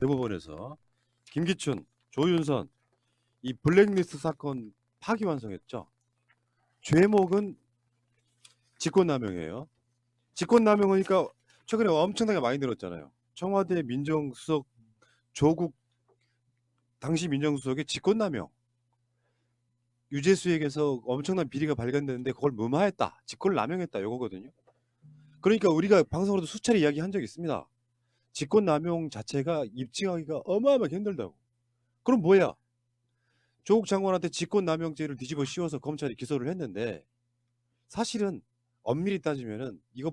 대법원에서 김기춘, 조윤선 이 블랙리스트 사건 파기환송했죠. 죄목은 직권남용이에요. 직권남용은 그러니까 최근에 엄청나게 많이 늘었잖아요. 청와대 민정수석 조국 당시 민정수석의 직권남용. 유재수에게서 엄청난 비리가 발견됐는데 그걸 무마했다. 직권을 남용했다. 이거거든요. 그러니까 우리가 방송으로도 수차례 이야기한 적이 있습니다. 직권남용 자체가 입증하기가 어마어마하게 힘들다고. 그럼 뭐야? 조국 장관한테 직권남용죄를 뒤집어 씌워서 검찰이 기소를 했는데 사실은 엄밀히 따지면은 이거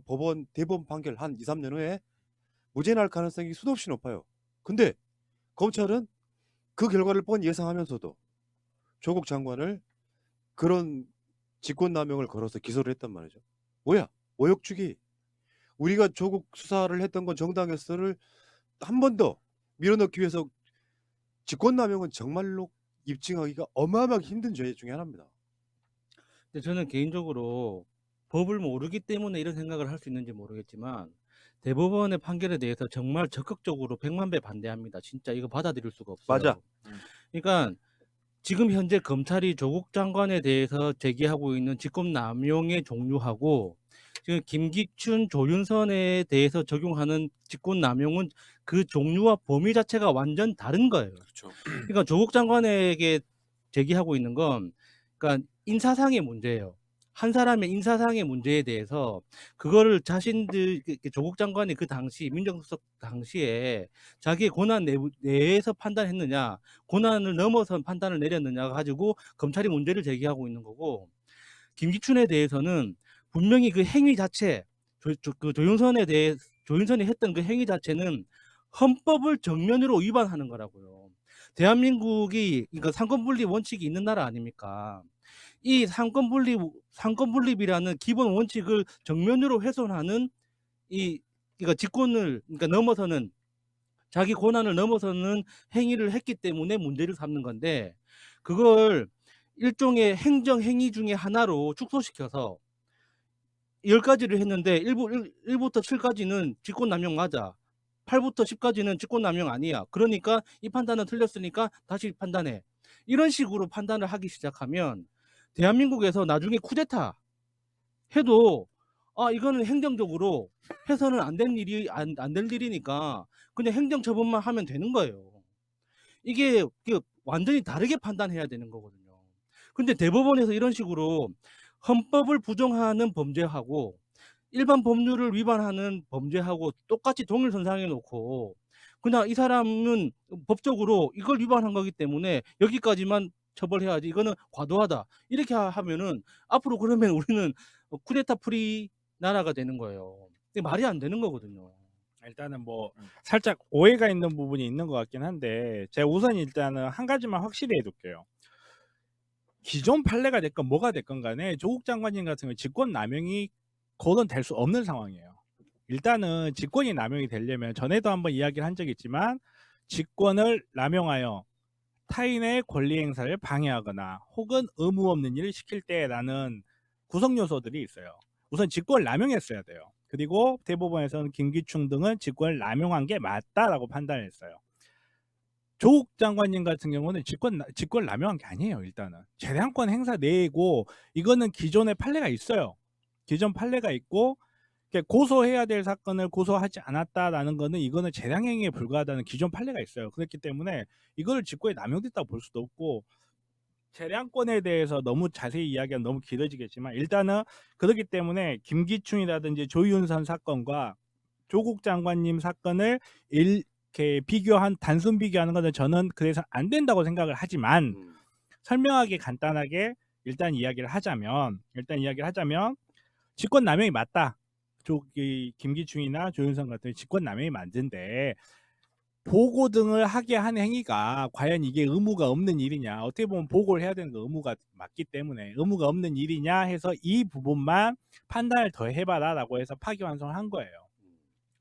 대법원 판결 한 2, 3년 후에 무죄 날 가능성이 수도 없이 높아요. 근데 검찰은 그 결과를 뻔히 예상하면서도 조국 장관을 그런 직권남용을 걸어서 기소를 했단 말이죠. 뭐야? 모욕주기. 우리가 조국 수사를 했던 건 정당했어를 한 번 더 밀어넣기 위해서 직권남용은 정말로 입증하기가 어마어마하게 힘든 죄 중에 하나입니다. 근데 저는 개인적으로 법을 모르기 때문에 이런 생각을 할 수 있는지 모르겠지만 대법원의 판결에 대해서 정말 적극적으로 100만 배 반대합니다. 진짜 이거 받아들일 수가 맞아. 없어요. 그러니까 지금 현재 검찰이 조국 장관에 대해서 제기하고 있는 직권남용의 종류하고 지금 김기춘, 조윤선에 대해서 적용하는 직권남용은 그 종류와 범위 자체가 완전 다른 거예요. 그렇죠. 그러니까 조국 장관에게 제기하고 있는 건 그러니까 인사상의 문제예요. 한 사람의 인사상의 문제에 대해서 그거를 자신들 조국 장관이 그 당시 민정수석 당시에 자기의 권한 내에서 판단했느냐, 권한을 넘어선 판단을 내렸느냐 가지고 검찰이 문제를 제기하고 있는 거고, 김기춘에 대해서는 분명히 그 행위 자체, 조윤선이 했던 그 행위 자체는 헌법을 정면으로 위반하는 거라고요. 대한민국이 그러니까 상권분립 원칙이 있는 나라 아닙니까? 이 상권분립이라는 기본 원칙을 정면으로 훼손하는 그러니까 직권을 그러니까 넘어서는 자기 권한을 넘어서는 행위를 했기 때문에 문제를 삼는 건데 그걸 일종의 행정 행위 중에 하나로 축소시켜서 10가지를 했는데 1부터 7까지는 직권남용 맞아. 8부터 10까지는 직권남용 아니야. 그러니까 이 판단은 틀렸으니까 다시 판단해. 이런 식으로 판단을 하기 시작하면 대한민국에서 나중에 쿠데타 해도 이거는 행정적으로 해서는 안 될 일이니까 그냥 행정처분만 하면 되는 거예요. 이게 완전히 다르게 판단해야 되는 거거든요. 근데 대법원에서 이런 식으로 헌법을 부정하는 범죄하고 일반 법률을 위반하는 범죄하고 똑같이 동일선상에 놓고 그냥 이 사람은 법적으로 이걸 위반한 거기 때문에 여기까지만 처벌해야지 이거는 과도하다 이렇게 하면은 앞으로 그러면 우리는 쿠데타 프리 나라가 되는 거예요. 이게 말이 안 되는 거거든요. 일단은 뭐 살짝 오해가 있는 부분이 있는 것 같긴 한데 제가 우선 일단은 한 가지만 확실히 해둘게요. 기존 판례가 됐건 뭐가 됐건 간에 조국 장관님 같은 경우 직권남용이 거론될 수 없는 상황이에요. 일단은 직권이 남용이 되려면 전에도 한번 이야기를 한 적이 있지만 직권을 남용하여 타인의 권리 행사를 방해하거나 혹은 의무 없는 일을 시킬 때라는 구성 요소들이 있어요. 우선 직권을 남용했어야 돼요. 그리고 대법원에서는 김기춘 등은 직권을 남용한 게 맞다라고 판단했어요. 조국 장관님 같은 경우는 직권 남용한 게 아니에요. 일단은 재량권 행사 내고 이거는 기존의 판례가 있어요. 기존 판례가 있고 고소해야 될 사건을 고소하지 않았다라는 거는 이거는 재량행위에 불과하다는 기존 판례가 있어요. 그렇기 때문에 이거를 직권이 남용됐다고 볼 수도 없고 재량권에 대해서 너무 자세히 이야기하면 너무 길어지겠지만 일단은 그렇기 때문에 김기춘이라든지 조윤선 사건과 조국 장관님 사건을 이렇게 단순 비교하는 것은 저는 그래서 안 된다고 생각을 하지만 설명하기 간단하게 일단 이야기를 하자면 직권 남용이 맞다. 김기춘이나 조윤선 같은 직권 남용이 맞는데 보고 등을 하게 하는 행위가 과연 이게 의무가 없는 일이냐, 어떻게 보면 보고를 해야 되는 거 의무가 맞기 때문에 의무가 없는 일이냐 해서 이 부분만 판단을 더 해봐라 라고 해서 파기환송을 한 거예요.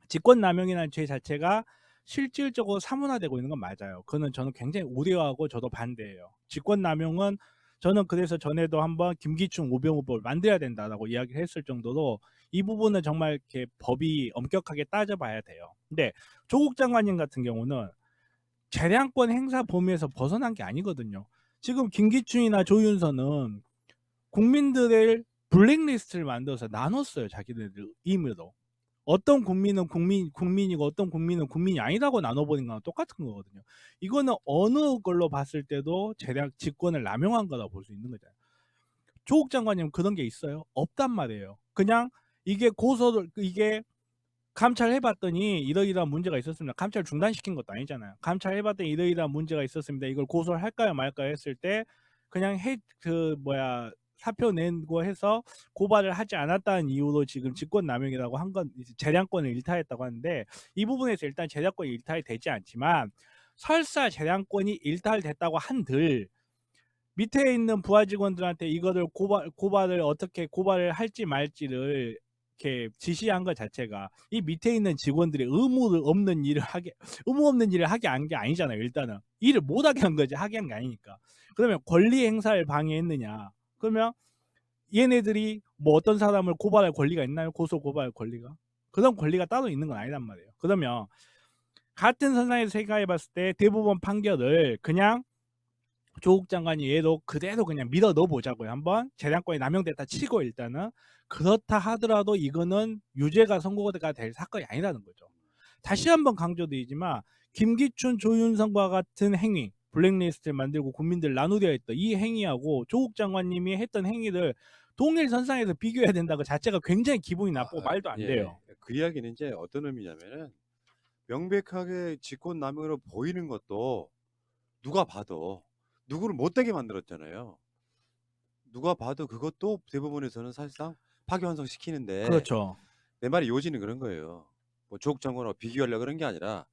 직권남용이라는 죄 자체가 실질적으로 사문화되고 있는 건 맞아요. 그거는 저는 굉장히 우려하고 저도 반대해요. 직권남용은 저는 그래서 전에도 한번 김기춘 오병우법을 만들어야 된다라고 이야기를 했을 정도로 이 부분은 정말 이렇게 법이 엄격하게 따져봐야 돼요. 근데 조국 장관님 같은 경우는 재량권 행사 범위에서 벗어난 게 아니거든요. 지금 김기춘이나 조윤선은 국민들의 블랙리스트를 만들어서 나눴어요. 자기네들 임의로. 어떤 국민은 국민이고 어떤 국민은 국민이 아니라고 나눠버린 거랑 똑같은 거거든요. 이거는 어느 걸로 봤을 때도 재량 직권을 남용한 거라 볼 수 있는 거잖아요. 조국 장관님 그런 게 있어요? 없단 말이에요. 그냥 이게 이게 감찰해봤더니 이러이러한 문제가 있었습니다. 감찰 중단시킨 것도 아니잖아요. 감찰해봤더니 이러이러한 문제가 있었습니다. 이걸 고소를 할까요 말까요 했을 때 그냥 사표 낸고 해서 고발을 하지 않았다는 이유로 지금 직권남용이라고 한 건 재량권을 일탈했다고 하는데, 이 부분에서 일단 재량권이 일탈이 되지 않지만 설사 재량권이 일탈됐다고 한들 밑에 있는 부하 직원들한테 이거를 고발을 어떻게 고발을 할지 말지를 이렇게 지시한 것 자체가 이 밑에 있는 직원들이 의무 없는 일을 하게 한 게 아니잖아요. 일단은 일을 못하게 한 거지, 하게 한 게 아니니까. 그러면 권리 행사를 방해했느냐? 그러면 얘네들이 뭐 어떤 사람을 고발할 권리가 있나요? 고소 고발할 권리가? 그런 권리가 따로 있는 건 아니란 말이에요. 그러면 같은 선상에서 생각해봤을 때 대법원 판결을 그냥 조국 장관이 얘도 그대로 그냥 밀어 넣어보자고요. 한번 재량권이 남용됐다 치고 일단은 그렇다 하더라도 이거는 유죄가 선고가 될 사건이 아니라는 거죠. 다시 한번 강조드리지만 김기춘, 조윤선과 같은 행위, 블랙리스트를 만들고 국민들 나누려 했던 이 행위하고 조국 장관님이 했던 행위를 동일 선상에서 비교해야 된다고 자체가 굉장히 기분이 나쁘고 말도 안 돼요. 그 이야기는 이제 어떤 의미냐면은 명백하게 직권남용으로 보이는 것도 누가 봐도 누구를 못되게 만들었잖아요. 누가 봐도 그것도 대법원에서는 사실상 파기환송시키는데, 그렇죠. 내 말의 요지는 그런 거예요. 뭐 조국 장관하고 비교하려고 그런 게 아니라,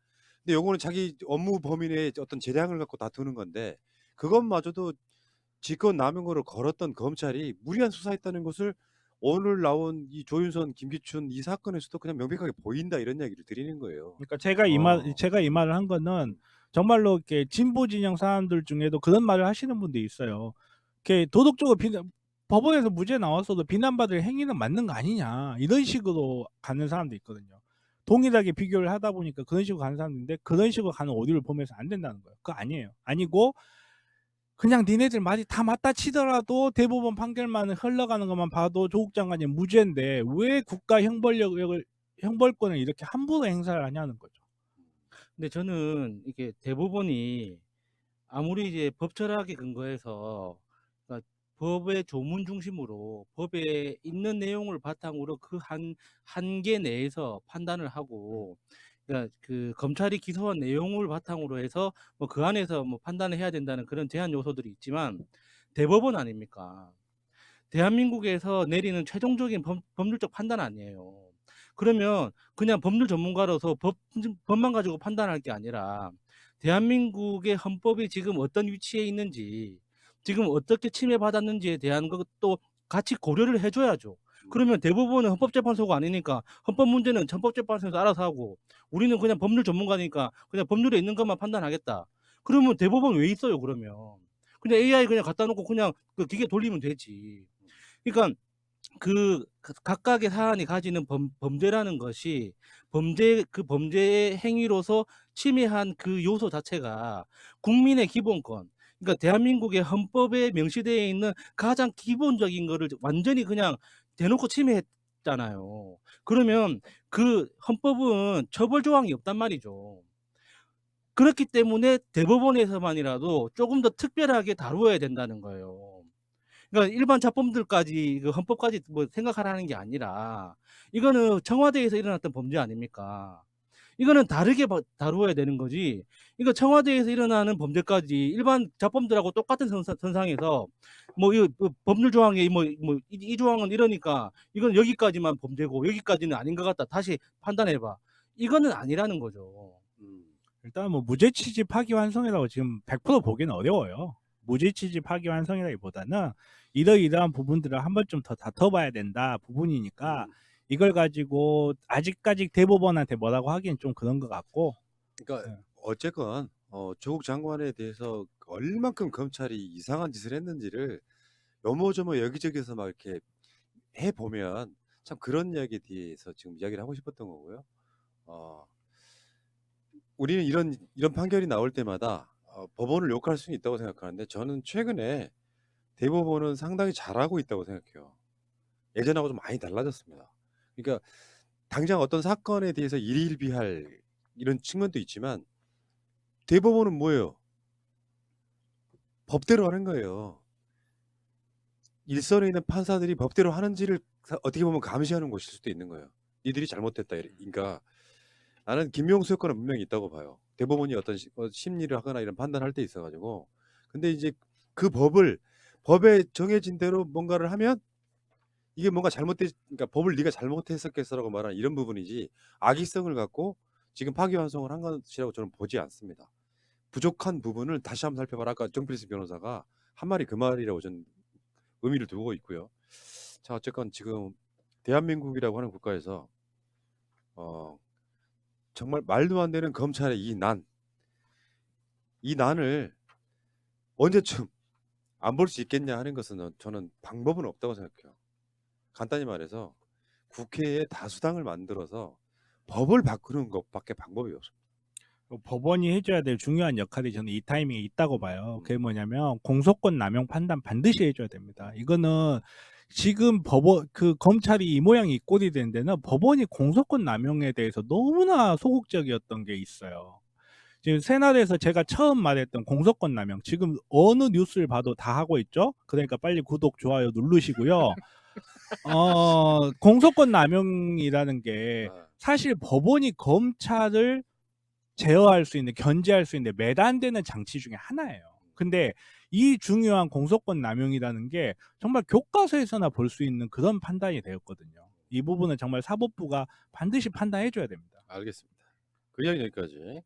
근데 요거는 자기 업무 범위 내에 어떤 재량을 갖고 다투는 건데, 그것마저도 직권남용으로 걸었던 검찰이 무리한 수사했다는 것을 오늘 나온 이 조윤선, 김기춘 이 사건에서도 그냥 명백하게 보인다, 이런 이야기를 드리는 거예요. 그러니까 제가 이 말을 한 거는 정말로 이렇게 진보 진영 사람들 중에도 그런 말을 하시는 분들이 있어요. 이렇게 도덕적으로 법원에서 무죄 나왔어도 비난받을 행위는 맞는 거 아니냐, 이런 식으로 가는 사람도 있거든요. 동일하게 비교를 하다 보니까 그런 식으로 가는 사람인데, 그런 식으로 가는 오류를 보면서 안 된다는 거예요. 그거 아니에요. 아니고 그냥 니네들 말이 다 맞다 치더라도 대법원 판결만 흘러가는 것만 봐도 조국 장관이 무죄인데 왜 국가 형벌권을 이렇게 함부로 행사를 하냐는 거죠. 근데 저는 이게 대법원이 아무리 이제 법철학에 근거해서, 그러니까 법의 조문 중심으로 법에 있는 내용을 바탕으로 그 한계 내에서 판단을 하고, 그러니까 그 검찰이 기소한 내용을 바탕으로 해서 뭐 그 안에서 뭐 판단을 해야 된다는 그런 제한 요소들이 있지만, 대법원 아닙니까? 대한민국에서 내리는 최종적인 법률적 판단 아니에요. 그러면 그냥 법률 전문가로서 법만 가지고 판단할 게 아니라 대한민국의 헌법이 지금 어떤 위치에 있는지, 지금 어떻게 침해받았는지에 대한 것도 같이 고려를 해줘야죠. 그러면 대법원은 헌법재판소가 아니니까 헌법 문제는 헌법재판소에서 알아서 하고, 우리는 그냥 법률 전문가니까 그냥 법률에 있는 것만 판단하겠다. 그러면 대법원 왜 있어요? 그러면 그냥 AI 그냥 갖다 놓고 그냥 그 기계 돌리면 되지. 그러니까 그 각각의 사안이 가지는 범죄라는 것이 그 범죄의 행위로서 침해한 그 요소 자체가 국민의 기본권, 그러니까 대한민국의 헌법에 명시되어 있는 가장 기본적인 거를 완전히 그냥 대놓고 침해했잖아요. 그러면 그 헌법은 처벌 조항이 없단 말이죠. 그렇기 때문에 대법원에서만이라도 조금 더 특별하게 다루어야 된다는 거예요. 그러니까 일반 자범들까지 그 헌법까지 뭐 생각하라는 게 아니라, 이거는 청와대에서 일어났던 범죄 아닙니까? 이거는 다르게 다루어야 되는 거지. 이거 청와대에서 일어나는 범죄까지 일반 자범들하고 똑같은 선상에서 뭐 이 법률 조항에 이 조항은 이러니까 이건 여기까지만 범죄고 여기까지는 아닌 것 같다, 다시 판단해봐, 이거는 아니라는 거죠. 일단 뭐 무죄 취지 파기환송이라고 지금 100% 보기는 어려워요. 무죄 취지 파기환송이라기보다는 이러이러한 부분들을 한 번쯤 더 다퉈봐야 된다 부분이니까, 이걸 가지고 아직까지 대법원한테 뭐라고 하기엔 좀 그런 것 같고. 그러니까 어쨌건 조국 장관에 대해서 얼만큼 검찰이 이상한 짓을 했는지를 요모조모 여기저기서 막 이렇게 해 보면 참 그런 이야기에 대해서 지금 이야기를 하고 싶었던 거고요. 우리는 이런 판결이 나올 때마다 법원을 욕할 수는 있다고 생각하는데 저는 최근에 대법원은 상당히 잘하고 있다고 생각해요. 예전하고 좀 많이 달라졌습니다. 그러니까 당장 어떤 사건에 대해서 일희일비할 이런 측면도 있지만 대법원은 뭐예요? 법대로 하는 거예요. 일선에 있는 판사들이 법대로 하는지를 어떻게 보면 감시하는 곳일 수도 있는 거예요. 니들이 잘못했다. 그러니까 나는 김명수 효과는 분명히 있다고 봐요. 대법원이 어떤 심리를 하거나 이런 판단할 때 있어가지고. 근데 이제 그 법에 정해진 대로 뭔가를 하면 이게 뭔가 그러니까 법을 네가 잘못했었겠어라고 말하는 이런 부분이지 악의성을 갖고 지금 파기환송을 한 것이라고 저는 보지 않습니다. 부족한 부분을 다시 한번 살펴봐라. 아까 정필수 변호사가 한 말이 그 말이라고 저는 의미를 두고 있고요. 자, 어쨌건 지금 대한민국이라고 하는 국가에서 정말 말도 안 되는 검찰의 이 난을 언제쯤 안 볼 수 있겠냐 하는 것은 저는 방법은 없다고 생각해요. 간단히 말해서 국회에 다수당을 만들어서 법을 바꾸는 것밖에 방법이 없습니다. 법원이 해줘야 될 중요한 역할이 저는 이 타이밍에 있다고 봐요. 그게 뭐냐면 공소권 남용 판단 반드시 해줘야 됩니다. 이거는 지금 검찰이 이 모양이 이 꼴이 된 데는 법원이 공소권 남용에 대해서 너무나 소극적이었던 게 있어요. 지금 세나대에서 제가 처음 말했던 공소권 남용, 지금 어느 뉴스를 봐도 다 하고 있죠. 그러니까 빨리 구독, 좋아요 누르시고요. 공소권 남용이라는 게 사실 법원이 검찰을 제어할 수 있는, 견제할 수 있는 매단되는 장치 중에 하나예요. 근데 이 중요한 공소권 남용이라는 게 정말 교과서에서나 볼 수 있는 그런 판단이 되었거든요. 이 부분은 정말 사법부가 반드시 판단해 줘야 됩니다. 알겠습니다. 그 이야기 여기까지.